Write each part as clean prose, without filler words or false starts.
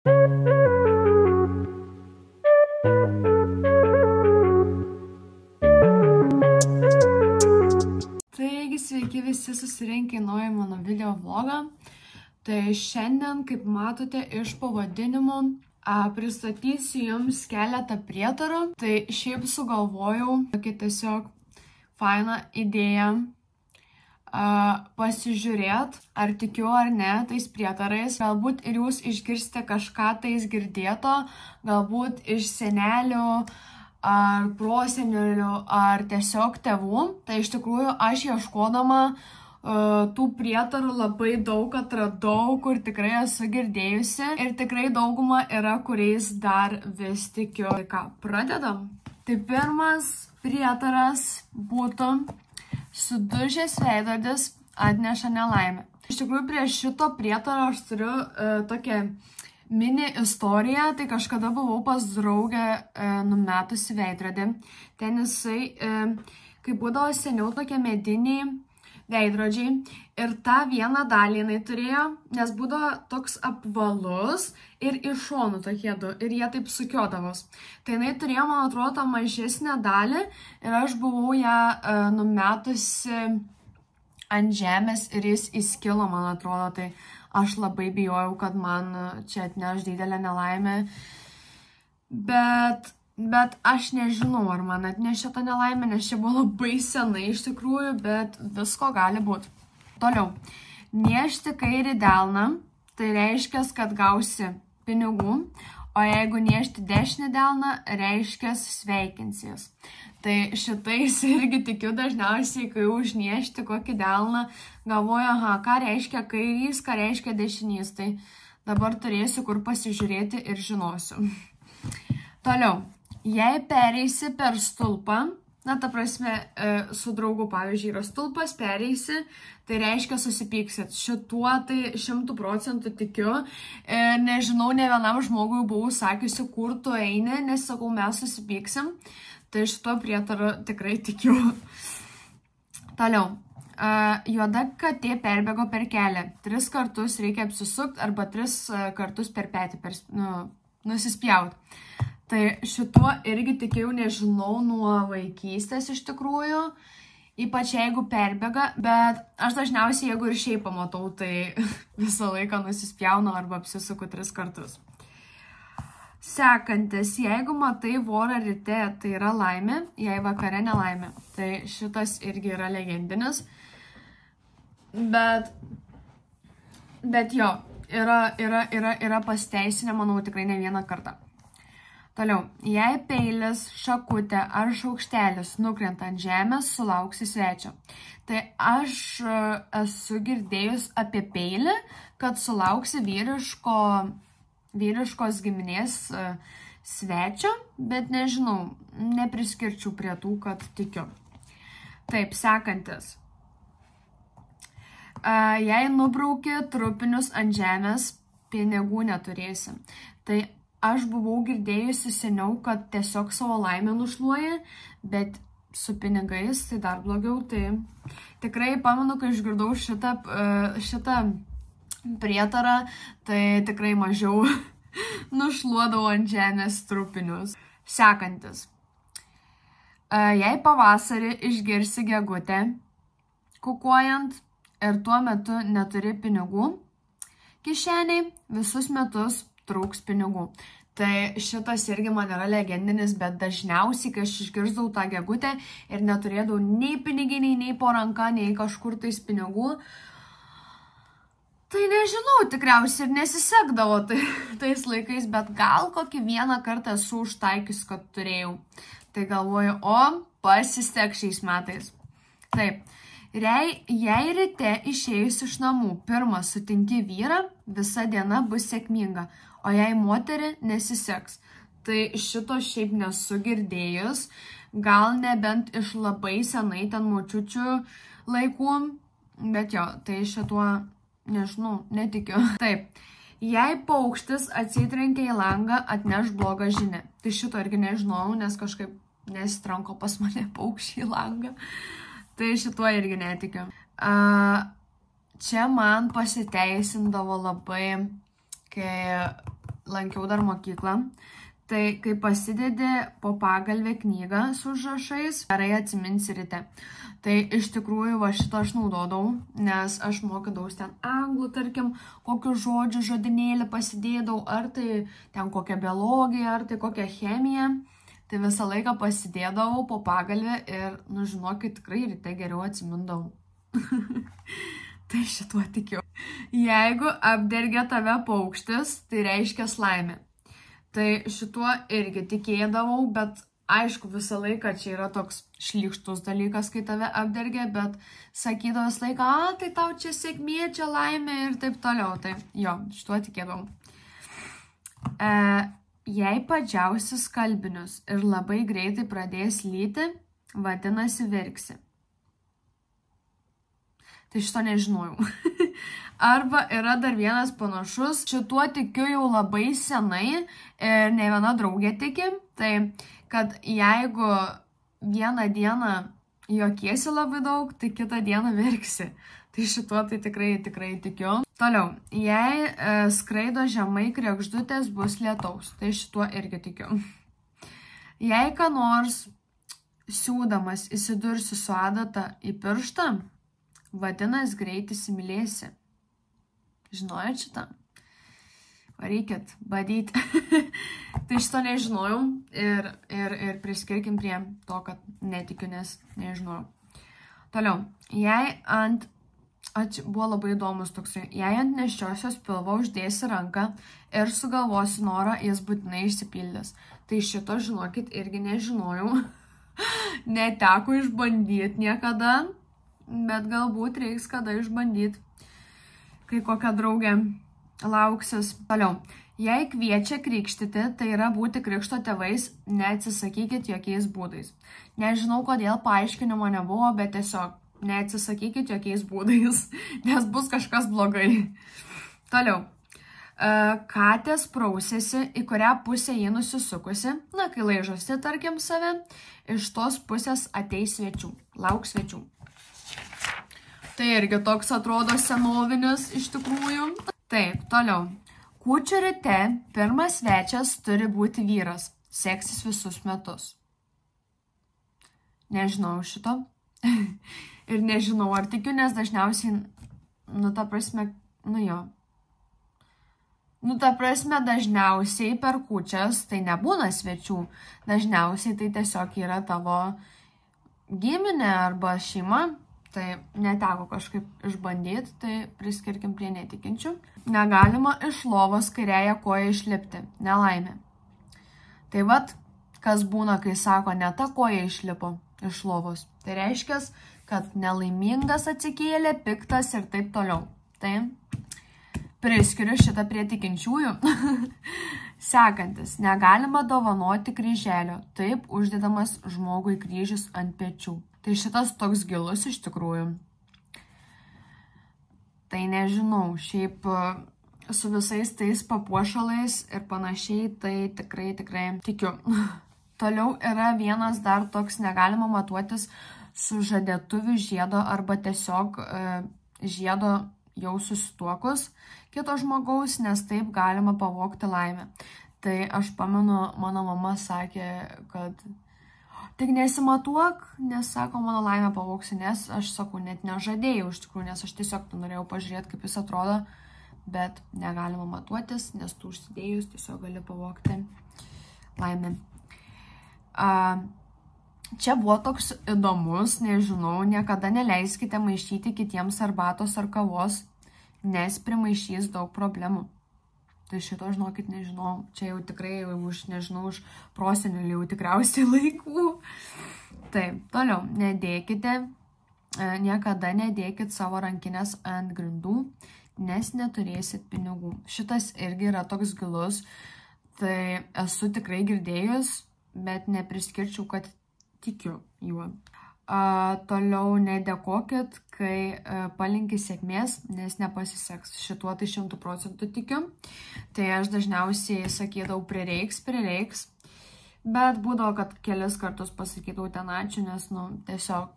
Taigi, sveiki visi susirinkę į naują mano video vlogą. Tai šiandien, kaip matote iš pavadinimų, pristatysiu jums keletą prietarų. Tai šiaip sugalvojau tokį tiesiog fainą idėją pasižiūrėt, ar tikiu ar ne tais prietarais. Galbūt ir jūs išgirsite kažką tais girdėto, galbūt iš senelių, ar prosenelių, ar tiesiog tėvų. Tai iš tikrųjų aš ieškodama tų prietarų labai daug atradau, kur tikrai esu girdėjusi. Ir tikrai dauguma yra, kuriais dar vis tikiu. Tai ką, pradedam? Tai pirmas prietaras būtų: sudužęs veidrodis atneša nelaimę. Iš tikrųjų, prie šito prietaro aš turiu tokią mini istoriją. Tai kažkada buvau pas draugę numetusi veidrodį. Ten jisai, kai būdavo seniau tokie mediniai veidrodžiai, ir tą vieną dalį jinai turėjo, nes būdavo toks apvalus ir iš šonų tokie du, ir jie taip sukiodavos. Tai jinai turėjo, man atrodo, tą mažesnę dalį, ir aš buvau ją numetusi ant žemės ir jis įskilo, man atrodo. Tai aš labai bijojau, kad man čia atneš didelę nelaimę, bet aš nežinau, ar man atnešė tą nelaimę, nes čia buvo labai senai iš tikrųjų, bet visko gali būti. Toliau, niešti kairį delną, tai reiškia, kad gausi pinigų, o jeigu niešti dešinį delną, reiškia sveikinsies. Tai šitais irgi tikiu dažniausiai, kai užniešti kokį delną, galvoju, aha, ką reiškia kairys, ką reiškia dešinys. Tai dabar turėsiu kur pasižiūrėti ir žinosiu. Toliau, jei pereisi per stulpą, na, ta prasme, su draugu, pavyzdžiui, yra stulpas, pereisi, tai reiškia susipyksit. Šituo tai 100% tikiu. Nežinau, ne vienam žmogui buvau sakiusi, kur tu eini, nes sakau, mes susipyksim. Tai šituo prietaru tikrai tikiu. Toliau, juoda katė perbėgo per kelią. 3 kartus reikia apsisukti arba 3 kartus per petį nusispjauti. Tai šituo irgi tikėjau, nežinau, nuo vaikystės iš tikrųjų, ypač jeigu perbėga, bet aš dažniausiai, jeigu ir šiaip pamatau, tai visą laiką nusispjaunu arba apsisuku 3 kartus. Sekantis, jeigu matai vorą ryte, tai yra laimė, jei vakare nelaimė. Tai šitas irgi yra legendinis, bet jo, yra pasteisinę, manau, tikrai ne vieną kartą. Toliau, jei peilis, šakutė ar šaukštelis nukrenta ant žemės, sulauksi svečio. Tai aš esu girdėjus apie peilį, kad sulauksi vyriškos giminės svečio, bet nežinau, nepriskirčiau prie tų, kad tikiu. Taip, sekantis. Jei nubrauki trupinius ant žemės, pinigų neturėsi. Tai aš buvau girdėjusi seniau, kad tiesiog savo laimę nušluoja, bet su pinigais tai dar blogiau. Tai tikrai pamenu, kai išgirdau šitą prietarą, tai tikrai mažiau nušluodavau ant žemės trupinius. Sekantis. Jei pavasarį išgirsi gegutę kukuojant ir tuo metu neturi pinigų kišeniai, visus metus trūks pinigų. Tai šitas irgi man yra legendinis, bet dažniausiai, kai aš išgirsdavau tą gegutę ir neturėdavau nei piniginiai, nei po ranka, nei kažkur tais pinigų, tai nežinau, tikriausiai ir nesisekdavo tais laikais, bet gal kokį vieną kartą esu užtaikius, kad turėjau. Tai galvoju, pasisek šiais metais. Taip. Jei ryte išėjus iš namų pirmą sutinki vyrą, visa diena bus sėkminga, o jei moterį nesiseks. Tai šito šiaip nesu girdėjus, gal nebent iš labai senai ten močiučių laikų, bet jo, tai šituo, nežinau, netikiu. Taip, jei paukštis atsitrenkia į langą, atneš blogą žinią. Tai šito irgi nežinau, nes kažkaip nesitranko pas mane paukščiai į langą. Tai šituo irgi netikiu. Čia man pasiteisindavo labai, kai lankiau dar mokyklą, tai kai pasidedi po pagalvę knygą su užrašais, gerai atsiminsi ryte. Tai iš tikrųjų va šito aš naudodavau, nes aš mokydaus ten anglų, tarkim, kokių žodžių žodinėlį pasidėdavau, ar tai ten kokią biologiją, ar tai kokią chemiją. Tai visą laiką pasidėdavau po pagalvę ir, nu žinokit, tikrai ryte geriau atsimindavau. Tai šituo tikiu. Jeigu apdergia tave paukštis, tai reiškia laimė. Tai šituo irgi tikėdavau, bet aišku, visą laiką čia yra toks šlykštus dalykas, kai tave apdergia, bet sakydavau visą laiką, tai tau čia sėkmė, čia laimė ir taip toliau. Tai jo, šituo tikėdavau. Jei padžiausi skalbinius ir labai greitai pradės lyti, vadinasi verksi. Tai šito nežinojau. Arba yra dar vienas panašus, šituo tikiu jau labai senai ir ne viena draugė tiki, tai kad jeigu vieną dieną juokiesi labai daug, tai kitą dieną verksi. Tai šituo tai tikrai tikiu. Toliau, jei skraido žemai kregždutės, bus lietaus. Tai šituo irgi tikiu. Jei ką nors siūdamas įsidursi su adata į pirštą, vadinas greit įsimylėsi. Žinojot šitą? Reikėt badyti. Tai šito nežinojau ir priskirkim prie to, kad netikiu, nes nežinojau. Toliau, jei buvo labai įdomus toksai, jei ant nėščiosios pilvo uždėsi ranką ir sugalvosi norą, jis būtinai išsipildys. Tai šito, žinokit, irgi nežinojau. Neteko išbandyti niekada, bet galbūt reiks kada išbandyti, kai kokia draugė lauksis. Toliau, jei kviečia krikštyti, tai yra būti krikšto tėvais, neatsisakykit jokiais būdais. Nežinau, kodėl paaiškinimo nebuvo, bet tiesiog neatsisakykit jokiais būdais, nes bus kažkas blogai. Toliau, katės prausėsi, į kurią pusę jį nusisukusi, na, kai laižosi, tarkim, save, iš tos pusės ateis svečių, lauk svečių. Tai irgi toks atrodo senovinis iš tikrųjų. Taip, toliau. Kūčių ryte pirmas svečias turi būti vyras. Seksis visus metus. Nežinau šito. Ir nežinau, ar tikiu, nes dažniausiai, ta prasme, dažniausiai per kūčias tai nebūna svečių. Dažniausiai tai tiesiog yra tavo giminė arba šeima. Tai neteko kažkaip išbandyti, tai priskirkim prie netikinčių. Negalima iš lovos kairiąją koją išlipti. Nelaimė. Tai vat, kas būna, kai sako, ne ta koja išlipo iš lovos. Tai reiškia, kad nelaimingas atsikėlė, piktas ir taip toliau. Tai priskiriu šitą prie tikinčiųjų. Sekantis. Negalima dovanoti kryželio. Taip uždedamas žmogui kryžius ant pečių. Tai šitas toks gilus iš tikrųjų. Tai nežinau, šiaip su visais tais papuošalais ir panašiai, tai tikrai tikiu. Toliau yra vienas dar toks, negalima matuotis su žadėtuvių žiedo arba tiesiog žiedo jau susituokus kito žmogaus, nes taip galima pavogti laimę. Tai aš pamenu, mano mama sakė, kad tik nesimatuok, nes sako, mano laimę pavogsi, nes aš sakau, net nežadėjau iš tikrųjų, nes aš tiesiog norėjau pažiūrėti, kaip jis atrodo, bet negalima matuotis, nes tu užsidėjus tiesiog gali pavogti laimę. Čia buvo toks įdomus, nežinau, niekada neleiskite maišyti kitiems arbatos ar kavos, nes primaišys daug problemų. Tai šito, žinokit, nežinau. Čia jau tikrai už prosenelių jau tikriausiai laikų. Taip, toliau. Niekada nedėkit savo rankinės ant grindų, nes neturėsit pinigų. Šitas irgi yra toks gilus. Tai esu tikrai girdėjus, bet nepriskirčiau, kad tikiu juo. Toliau nedėkokit, kai palinki sėkmės, nes nepasiseks. Šituo tai 100% tikiu. Tai aš dažniausiai sakydavau prireiks, bet būdavo, kad kelis kartus pasakydavau ten ačiū, nes, tiesiog,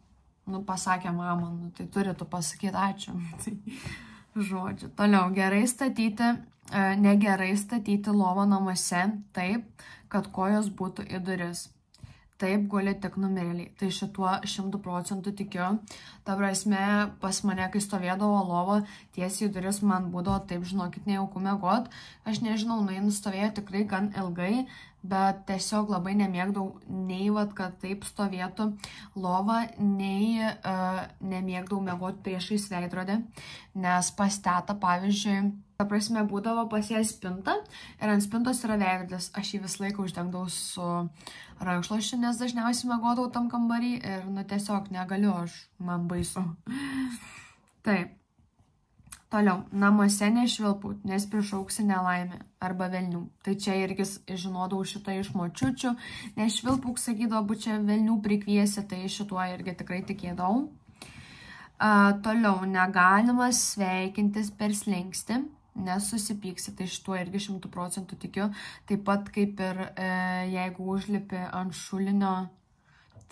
pasakė mama, tai turi tu pasakyti ačiū. Tai žodžiu. Toliau, gerai statyti negerai statyti lovą namuose taip, kad kojos būtų į duris. Taip guli tik numirėliai. Tai šituo 100% tikiu. Ta prasme, pas mane, kai stovėdavo lovo, tiesiai į duris man būdavo taip, žinokit, nejauku miegot. Aš nežinau, jin stovėjo tikrai gan ilgai, bet tiesiog labai nemėgdavau nei, kad taip stovėtų lova, nei nemėgdavau miegot priešais veidrodį, nes pas tetą, pavyzdžiui, ta prasme, būdavo pas ją spinta ir ant spintos yra veidrodis. Aš jį visą laiką uždengdavau su rankšluosčiu, nes dažniausiai miegodavau tam kambarį ir, tiesiog negaliu, man baisu. Taip. Toliau, namuose nešvilpaut, nes prišauksi nelaimę arba velnių. Tai čia irgi žinodavau šitą iš močiučių, nešvilpauk, sakydavo, bu čia velnių prikviesi, tai šituo irgi tikrai tikėdavau. Toliau, negalima sveikintis per slenkstį, nes susipyksi, tai šituo irgi 100% tikiu. Taip pat kaip ir jeigu užlipi ant šulinio,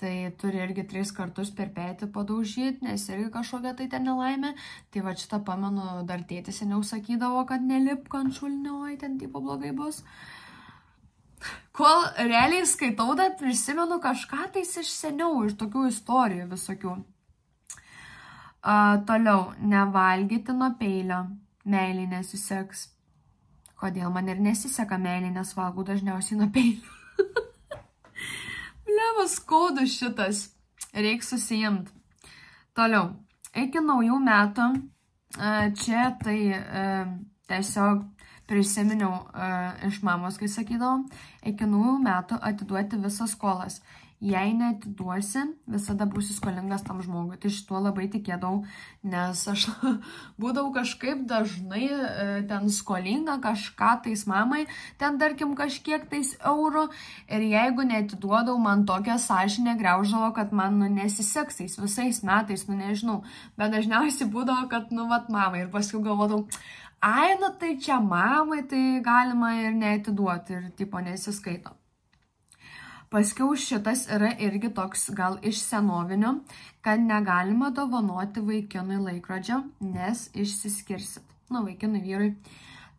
tai turi irgi 3 kartus per petį padaužyti, nes irgi kažkokia tai ten nelaimė. Tai va šitą pamenu, dar tėtis seniau sakydavo, kad nelipk ant šulinio, oi ten tipo blogai bus. Kol realiai skaitau, dar prisimenu kažką tais iš seniau, iš tokių istorijų visokių. Toliau, nevalgyti nuo peilio. Meiliai nesiseks. Kodėl man ir nesiseka meiliai, nes valgau dažniausiai nuo peilio. Blevas skaudus šitas. Reiks susiimt. Toliau, iki naujų metų, čia tai tiesiog prisiminiau iš mamos, kai sakydavau, iki naujų metų atiduoti visas skolas. Jei neatiduosi, visada būsi skolingas tam žmogui. Tai šituo labai tikėdavau, nes aš būdavau kažkaip dažnai ten skolinga kažką tais mamai, ten tarkim kažkiek tais eurų. Ir jeigu neatiduodavau, man tokia sąžinė griauždavo, kad man nesiseks tais visais metais, nežinau. Bet dažniausiai būdavo, kad mamai. Ir paskui galvodavau, ai, tai čia mamai, tai galima ir neatiduoti. Ir tipo nesiskaito. Paskiau šitas yra irgi toks gal iš senovinio, kad negalima dovanoti vaikinui laikrodžio, nes išsiskirsit. Vaikinui vyrui.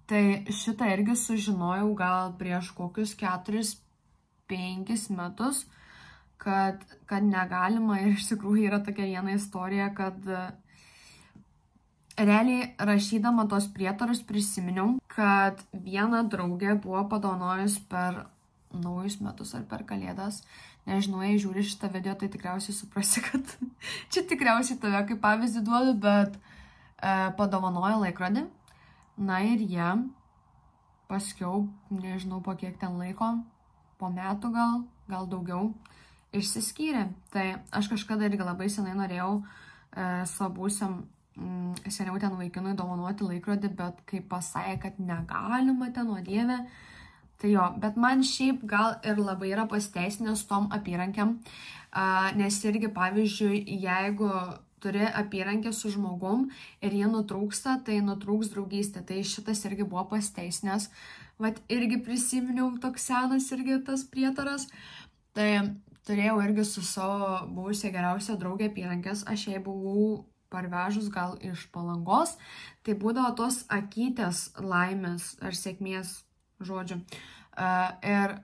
Tai šitą irgi sužinojau gal prieš kokius 4-5 metus, kad negalima ir iš tikrųjų yra tokia viena istorija, kad realiai rašydama tos prietarus prisiminiau, kad viena draugė buvo padovanojus per naujus metus ar per kalėdas. Nežinau, jei žiūri šitą video, tai tikriausiai suprasi, kad čia tikriausiai tave kaip pavyzdį duodu, bet padovanojo laikrodį. Ir jie paskiau, nežinau po kiek ten laiko, po metų gal daugiau, išsiskyrė. Tai aš kažkada irgi labai senai norėjau sabusiam seniau ten vaikinui dovanoti laikrodį, bet kai pasakė, kad negalima ten, o dieve, tai jo, bet man šiaip gal ir labai yra pasiteisinęs tom apyrankiam, nes irgi, pavyzdžiui, jeigu turi apyrankę su žmogum ir jie nutrūksta, tai nutrūks draugystė. Tai šitas irgi buvo pasiteisinęs. Vat irgi prisiminiau toks senas irgi tas prietaras. Tai turėjau irgi su savo buvusia geriausia draugė apyrankės. Aš jai buvau parvežus gal iš Palangos. Tai būdavo tos akytės laimės ar sėkmės žodžiu. Ir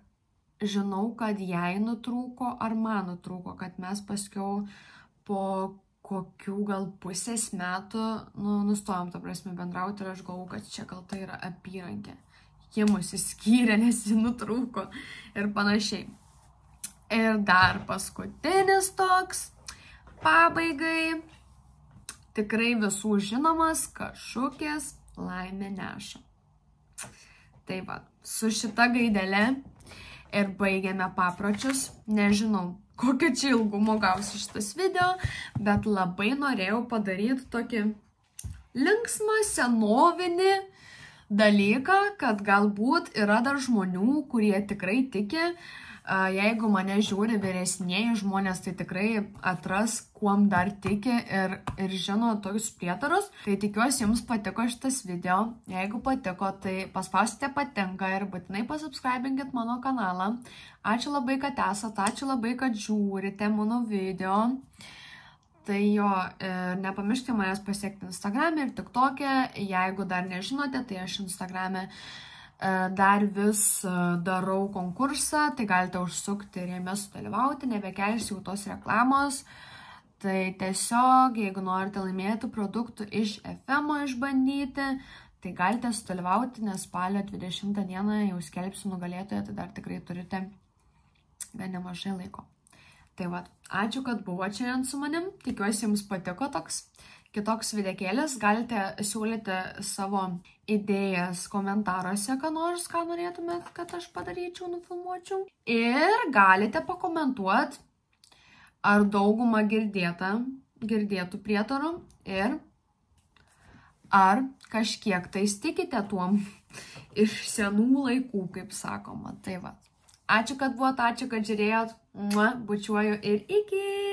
žinau, kad jai nutrūko ar man nutrūko, kad mes paskiau po kokių gal pusės metų nustojom, ta prasme, bendrauti ir aš galvoju, kad čia gal tai yra apyrankė. Ji mus išskyrė, nes ji nutrūko ir panašiai. Ir dar paskutinis toks, pabaigai, tikrai visų žinomas, kašukės laimė neša. Tai va, su šita gaidele ir baigiame papročius. Nežinau, kokio čia ilgumo gausi šitas video, bet labai norėjau padaryti tokį linksmą, senovinį dalyką, kad galbūt yra dar žmonių, kurie tikrai tiki. Jeigu mane žiūri vyresnieji žmonės, tai tikrai atras, kuom dar tiki ir žino tokius prietarus. Tai tikiuosi, jums patiko šitas video. Jeigu patiko, tai paspausite patinka ir būtinai pasubscribinkit mano kanalą. Ačiū labai, kad esat, ačiū labai, kad žiūrite mano video. Tai jo, nepamirškite manęs pasiekti Instagram'e ir TikTok'e. Jeigu dar nežinote, tai aš Instagram'e dar vis darau konkursą, tai galite užsukti ir jame sudalyvauti, nebekelsiu jau tos reklamos. Tai tiesiog, jeigu norite laimėti produktų iš FM išbandyti, tai galite sudalyvauti, nes spalio 20 dieną jau skelbsiu nugalėtoją, tai dar tikrai turite gan nemažai laiko. Tai va, ačiū, kad buvote šiandien su manim, tikiuosi jums patiko toks kitoks videkėlis, galite siūlyti savo idėjas komentaruose, ką norėtumėt, kad aš padaryčiau, nufilmuočiau. Ir galite pakomentuoti, ar dauguma girdėtų prietarų ir ar kažkiek tais tikite tuom iš senų laikų, kaip sakoma. Tai va. Ačiū, kad buvote, ačiū, kad žiūrėjot. Bučiuoju ir iki.